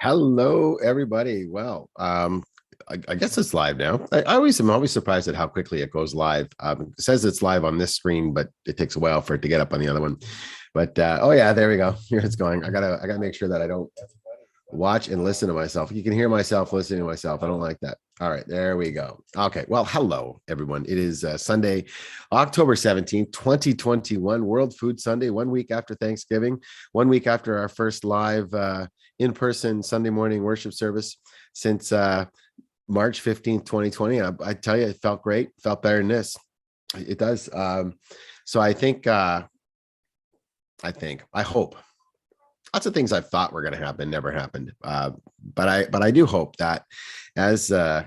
Hello, everybody. Well, I guess it's live now. I'm always surprised at how quickly it goes live. It says it's live on this screen, but it takes a while for it to get up on the other one. But oh yeah, there we go. Here it's going. I gotta make sure that I don't watch and listen to myself. You can hear myself listening to myself. I don't like that. All right, there we go. Okay, well, hello everyone. It is Sunday, October 17th, 2021, World Food Sunday, 1 week after Thanksgiving, 1 week after our first live in-person Sunday morning worship service since March 15th, 2020. I tell you, it felt great, felt better than this. It does. So I hope lots of things I thought were going to happen never happened. But I do hope that as the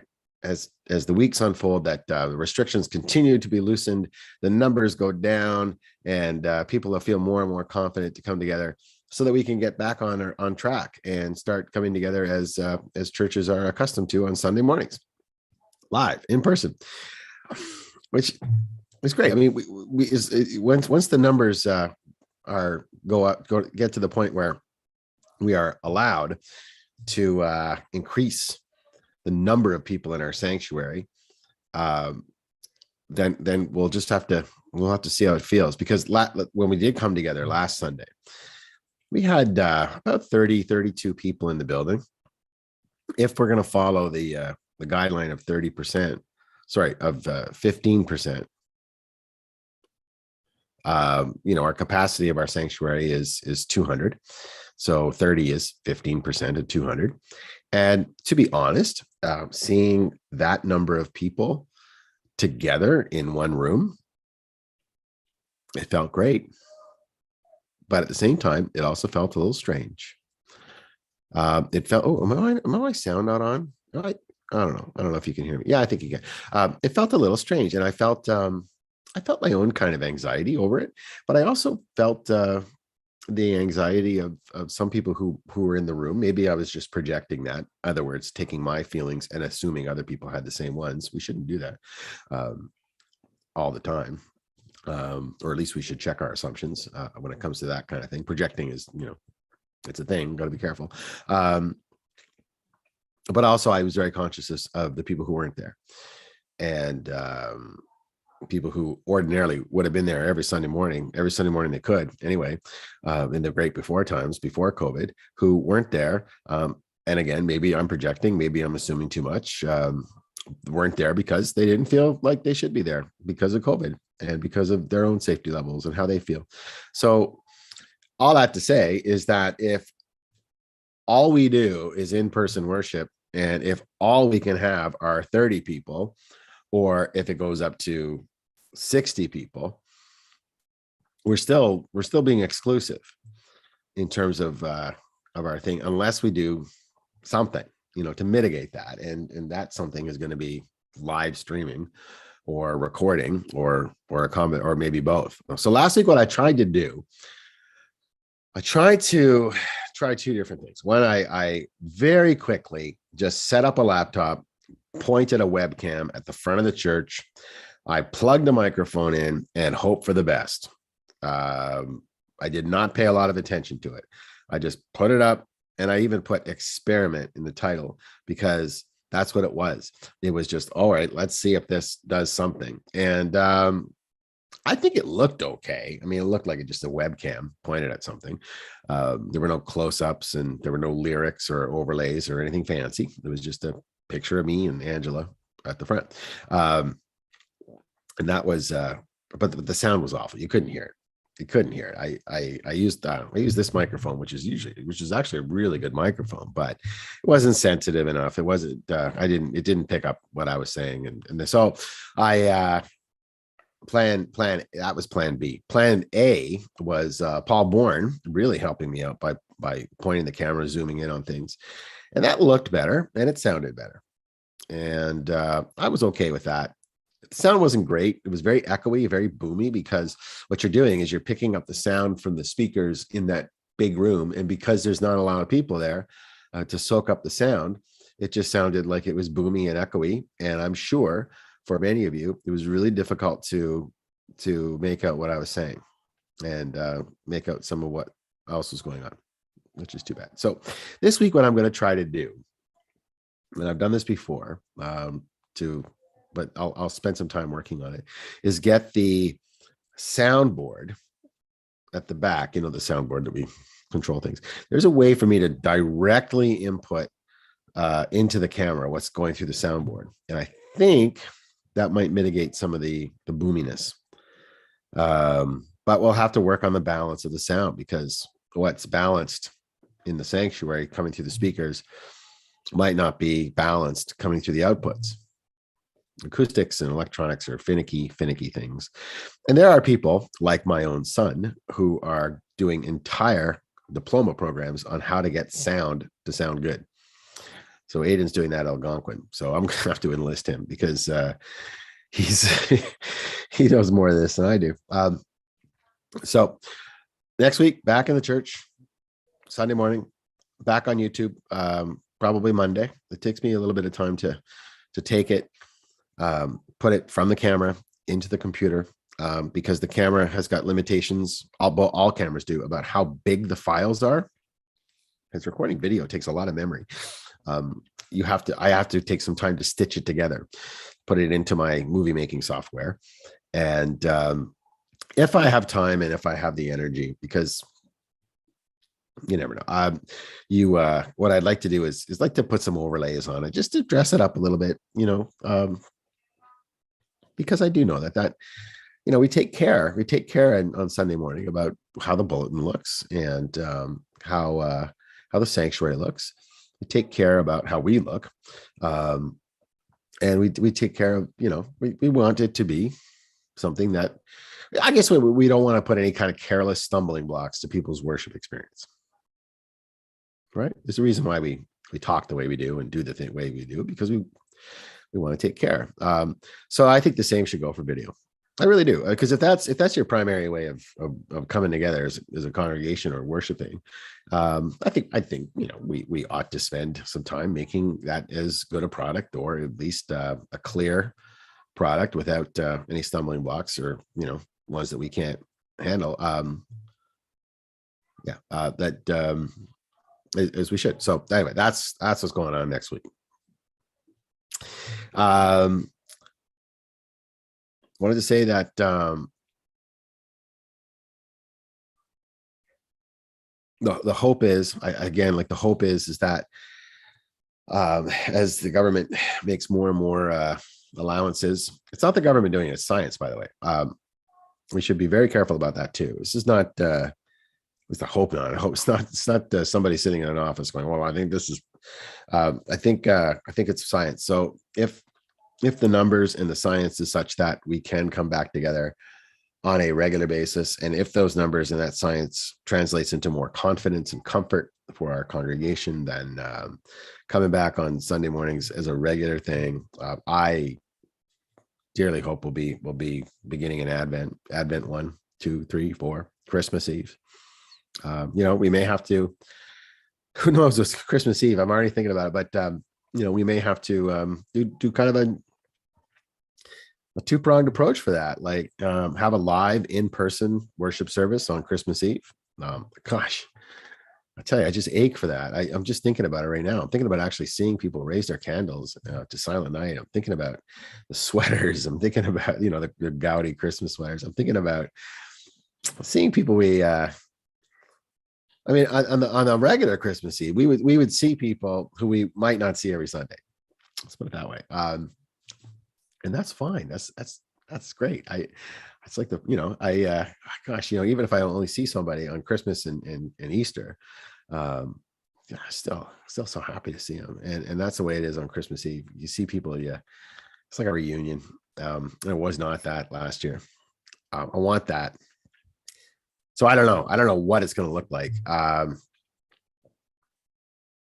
weeks unfold, that the restrictions continue to be loosened, the numbers go down, and people will feel more and more confident to come together, so that we can get back on track and start coming together as churches are accustomed to on Sunday mornings, live in person, which is great. I mean, once the numbers get to the point where we are allowed to increase the number of people in our sanctuary, then we'll have to see how it feels, because when we did come together last Sunday, we had about 32 people in the building. If we're going to follow the guideline of 30%, of 15%, our capacity of our sanctuary is 200. So 30 is 15% of 200. And to be honest, seeing that number of people together in one room, it felt great. But at the same time, it also felt a little strange. It felt, am my sound not on? I don't know. I don't know if you can hear me. Yeah, I think you can. It felt a little strange, and I felt my own kind of anxiety over it. But I also felt the anxiety of some people who were in the room. Maybe I was just projecting that. In other words, taking my feelings and assuming other people had the same ones. We shouldn't do that all the time. Or at least we should check our assumptions when it comes to that kind of thing. Projecting is, it's a thing. Got to be careful. But also, I was very conscious of the people who weren't there, and people who ordinarily would have been there every Sunday morning they could anyway, in the great before times, before COVID, who weren't there. And again, maybe I'm projecting, maybe I'm assuming too much. Weren't there because they didn't feel like they should be there because of COVID and because of their own safety levels and how they feel. So all that to say is that if all we do is in-person worship, and if all we can have are 30 people, or if it goes up to 60 people, we're still being exclusive in terms of our thing, unless we do something, to mitigate that. And that something is going to be live streaming or recording or a comment, or maybe both. So last week, what I tried to do, I tried to try two different things. One, I very quickly just set up a laptop, pointed a webcam at the front of the church. I plugged a microphone in and hope for the best. I did not pay a lot of attention to it. I just put it up, and I even put experiment in the title, because that's what it was. It was just, all right, let's see if this does something. And I think it looked okay. I mean, it looked like just a webcam pointed at something. There were no close-ups, and there were no lyrics or overlays or anything fancy. It was just a picture of me and Angela at the front. And that was, but the sound was awful. You couldn't hear it. You couldn't hear it. I used this microphone, which is actually a really good microphone, but it wasn't sensitive enough. It wasn't, it didn't pick up what I was saying. And so I, that was plan B. Plan A was Paul Bourne really helping me out by pointing the camera, zooming in on things. And that looked better, and it sounded better. And I was okay with that. The sound wasn't great. It was very echoey, very boomy, because what you're doing is you're picking up the sound from the speakers in that big room. And because there's not a lot of people there to soak up the sound, it just sounded like it was boomy and echoey. And I'm sure for many of you, it was really difficult to make out what I was saying, and make out some of what else was going on, which is too bad. So this week, what I'm going to try to do, and I've done this before, but I'll spend some time working on it, is get the soundboard at the back, the soundboard that we control things. There's a way for me to directly input into the camera what's going through the soundboard. And I think that might mitigate some of the boominess. But we'll have to work on the balance of the sound, because what's balanced in the sanctuary coming through the speakers might not be balanced coming through the outputs. Acoustics and electronics are finicky things. And there are people like my own son who are doing entire diploma programs on how to get sound to sound good. So Aiden's doing that Algonquin. So I'm going to have to enlist him, because he knows more of this than I do. So next week, back in the church, Sunday morning, back on YouTube, probably Monday. It takes me a little bit of time to take it, put it from the camera into the computer, because the camera has got limitations. All cameras do, about how big the files are. Because recording video takes a lot of memory. I have to take some time to stitch it together, put it into my movie making software. And if I have time and if I have the energy, because you never know. What I'd like to do is like to put some overlays on it, just to dress it up a little bit, because I do know that we take care on Sunday morning about how the bulletin looks, and how the sanctuary looks. We take care about how we look, and we take care of, we want it to be something that, I guess, we don't want to put any kind of careless stumbling blocks to people's worship experience. Right? There's a reason why we talk the way we do and do the way we do, because we want to take care. So I think the same should go for video. I really do, because if that's your primary way of coming together as a congregation or worshiping, I think we ought to spend some time making that as good a product, or at least a clear product without any stumbling blocks, or ones that we can't handle. As we should. So anyway, that's what's going on next week. Wanted to say that the hope is, the hope is that as the government makes more and more allowances, it's not the government doing it, it's science, by the way. We should be very careful about that too. This is not it's the hope not. I hope it's not somebody sitting in an office going, well, I think this is I think it's science. So if the numbers and the science is such that we can come back together on a regular basis, and if those numbers and that science translates into more confidence and comfort for our congregation, then coming back on Sunday mornings as a regular thing, I dearly hope will be beginning in Advent 1, 2, 3, 4, Christmas Eve. We may have to, who knows, it's Christmas Eve. I'm already thinking about it, but we may have to do kind of a two-pronged approach for that, like have a live in-person worship service on Christmas Eve. Gosh, I tell you, I just ache for that. I'm just thinking about it right now. I'm thinking about actually seeing people raise their candles to Silent Night. I'm thinking about the sweaters. I'm thinking about the gaudy Christmas sweaters. I'm thinking about seeing people on a regular Christmas Eve, we would see people who we might not see every Sunday. Let's put it that way. And that's fine. That's great. It's like gosh, even if I only see somebody on Christmas and Easter, still so happy to see them. And that's the way it is on Christmas Eve. You see people, it's like a reunion. It was not that last year. I want that. So I don't know what it's going to look like.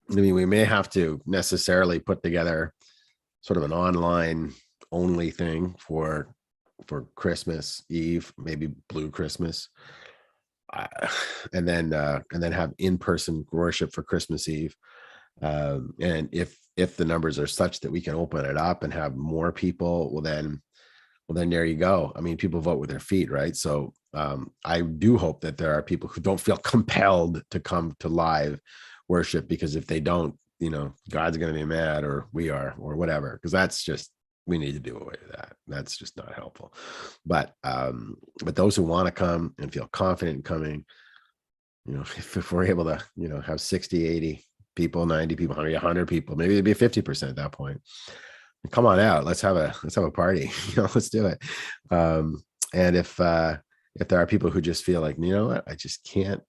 We may have to necessarily put together sort of an online only thing for Christmas Eve, maybe Blue Christmas, and then have in-person worship for Christmas Eve. And if the numbers are such that we can open it up and have more people, well then there you go. I mean, people vote with their feet, right? So I do hope that there are people who don't feel compelled to come to live worship, because if they don't, God's going to be mad, or we are, or whatever, because that's just, we need to do away with that. That's just not helpful. But those who want to come and feel confident in coming, if we're able to, have 60, 80 people, 90 people, 100 people, maybe it'd be 50% at that point. Come on out. Let's have a party. Let's do it. And if there are people who just feel like, you know what, I just can't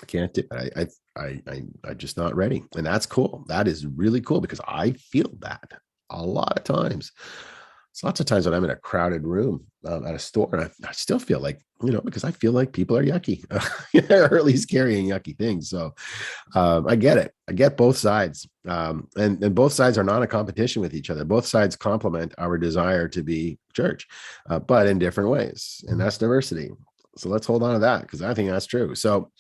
do it. I'm just not ready. And that's cool. That is really cool, because I feel that a lot of times. It's lots of times when I'm in a crowded room at a store, and I still feel like, because I feel like people are yucky, or at least carrying yucky things. So I get it. I get both sides. And both sides are not a competition with each other. Both sides complement our desire to be church, but in different ways. And that's diversity. So let's hold on to that, because I think that's true. So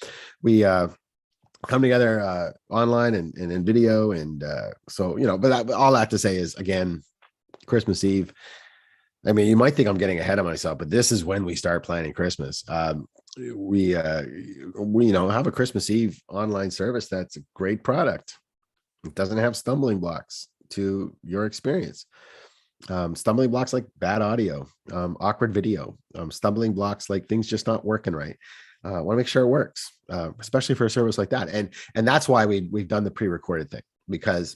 we come together online and in video. And but all that to say is, again, Christmas Eve. I mean, you might think I'm getting ahead of myself, but this is when we start planning Christmas. We have a Christmas Eve online service that's a great product. It doesn't have stumbling blocks to your experience. Stumbling blocks like bad audio, awkward video, stumbling blocks like things just not working right. I want to make sure it works, especially for a service like that. And that's why we've done the pre-recorded thing, because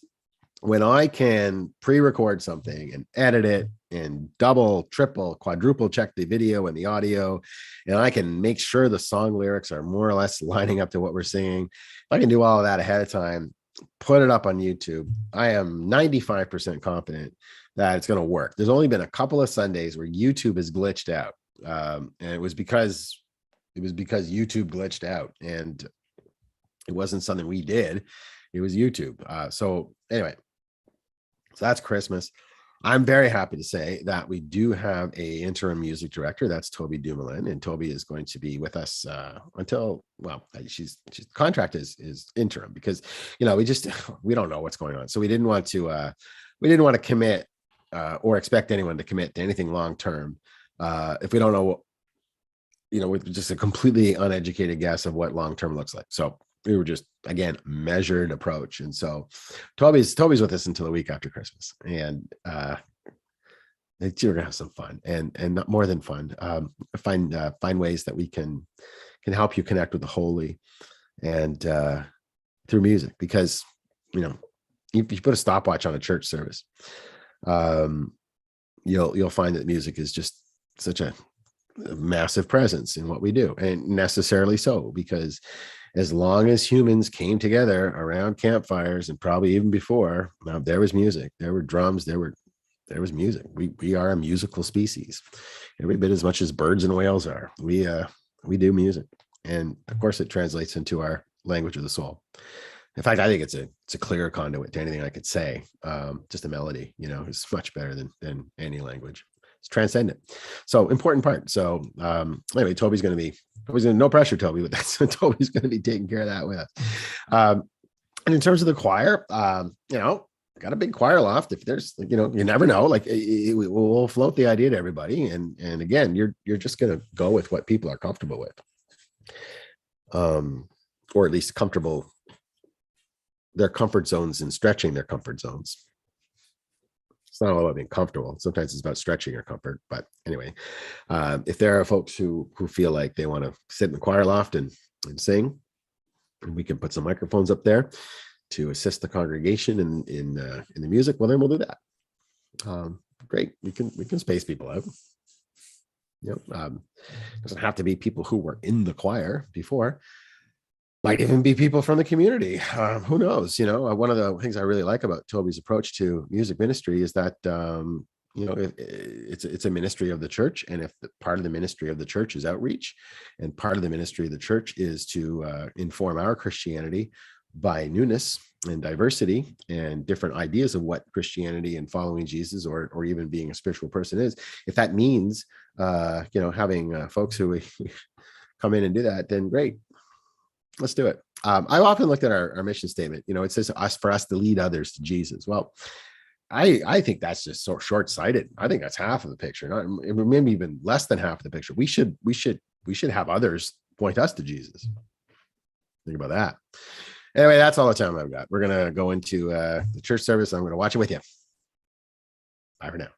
when I can pre-record something and edit it and double, triple, quadruple check the video and the audio, and I can make sure the song lyrics are more or less lining up to what we're singing, if I can do all of that ahead of time, put it up on YouTube, I am 95% confident that it's going to work. There's only been a couple of Sundays where YouTube has glitched out. And it was because YouTube glitched out, and it wasn't something we did. It was YouTube. So anyway, so that's Christmas. I'm very happy to say that we do have a interim music director. That's Toby Dumoulin, and Toby is going to be with us until, well, she's contract is interim, because we don't know what's going on. So we didn't want to commit or expect anyone to commit to anything long term if we don't know, with just a completely uneducated guess of what long term looks like. So we were just, again, measured approach. And so Toby's with us until the week after Christmas. And we're gonna have some fun, and not more than fun. Find ways that we can help you connect with the holy, and through music, because if you put a stopwatch on a church service, you'll find that music is just such a massive presence in what we do, and necessarily so, because as long as humans came together around campfires, and probably even before, there was music, there were drums, there was music. We are a musical species, every bit as much as birds and whales are. We do music, and of course it translates into our language of the soul. In fact, I think it's a clear conduit to anything I could say. Just a melody, is much better than any language. It's transcendent. So important part. So anyway, Toby's going to no pressure, Toby, but Toby's going to be taking care of that with us. And in terms of the choir, got a big choir loft. If there's, you never know, like we'll float the idea to everybody. And again, you're just going to go with what people are comfortable with. Or at least comfortable, their comfort zones, and stretching their comfort zones. It's not all about being comfortable. Sometimes it's about stretching your comfort. But anyway, if there are folks who feel like they want to sit in the choir loft and sing, and we can put some microphones up there to assist the congregation in the music, well, then we'll do that. Great. We can space people out. It doesn't have to be people who were in the choir before. Might even be people from the community. Who knows? One of the things I really like about Toby's approach to music ministry is that it's a ministry of the church, and if part of the ministry of the church is outreach, and part of the ministry of the church is to inform our Christianity by newness and diversity and different ideas of what Christianity and following Jesus, or even being a spiritual person is. If that means having folks who come in and do that, then great. Let's do it. I've often looked at our mission statement. It says for us to lead others to Jesus. Well, I think that's just so short-sighted. I think that's half of the picture, not maybe even less than half of the picture. We should have others point us to Jesus. Think about that. Anyway, that's all the time I've got. We're gonna go into the church service. I'm gonna watch it with you. Bye for now.